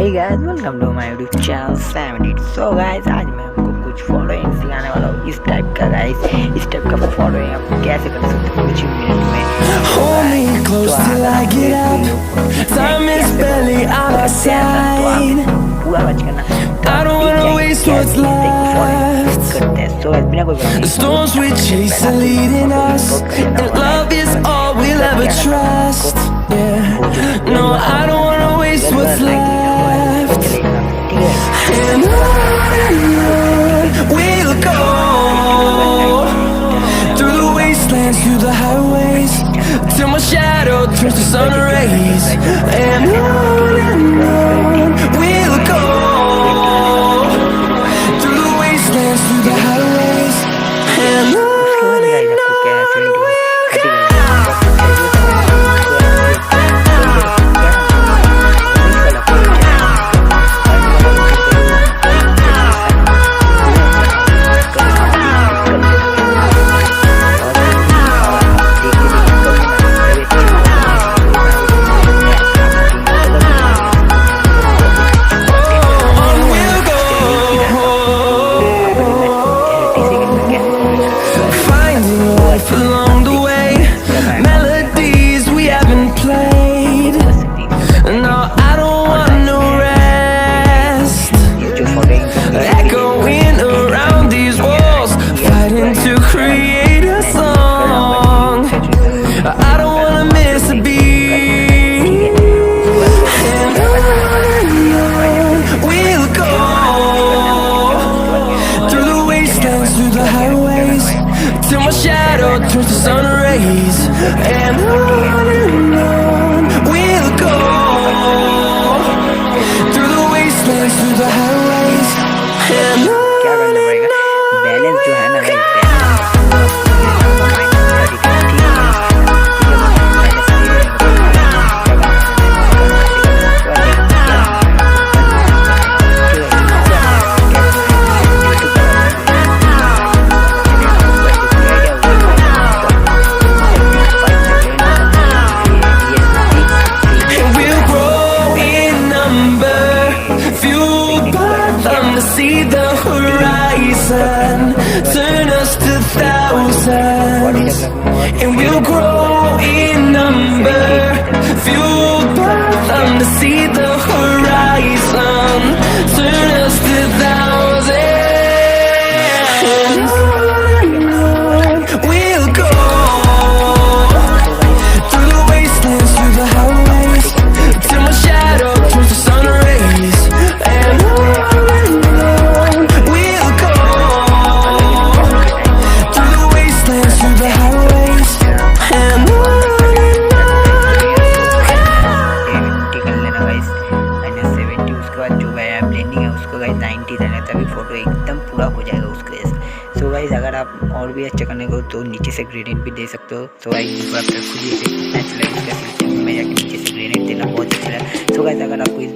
Hey guys, welcome to my YouTube channel Snapseed। So guys, आज मैं आपको कुछ फोटोइंग सिखाने वाला हूँ इस टाइप का गाइस। इस टाइप का फोटोइंग आप कैसे कर सकते हो कुछ मिनट में। Hold me close till I get up. Time is barely on our side. पूरा बच करना। I don't wanna waste what's left. The storms we chase are leading us, and love is all we'll ever trust. Yeah, no, I don't wanna waste what's left. And on we'll go, through the wastelands, through the highways, till my shadow turns to sun rays. And on we'll go, through the wastelands, through the highways, and on. Along the way, melodies we haven't played. No, I don't want no rest. Echoing around these walls, fighting to create a song. I don't wanna miss a beat. And on we'll go, through the wastelands, through the highways, till my shadow turns to sun rays. And on we'll go, through the wastelands, through the highways, and on. Balance जो है ना See the horizon, turn us to thousands, and we'll grow in number, fueled by them to see the horizon, turn us to thousands, and on we'll go, through the wastelands, through the highways, till my shadow turns to sun rays. And तभी photo एकदम पूरा हो जाएगा उसके जैसे। So guys, अगर आप और भी अच्छा करने को तो नीचे से ग्रेडियंट भी दे सकते हो। सो गाइस, खुद ही से मैं जाके नीचे से ग्रेडियंट देना बहुत अच्छा लगा। सो गाइस, अगर आपको इस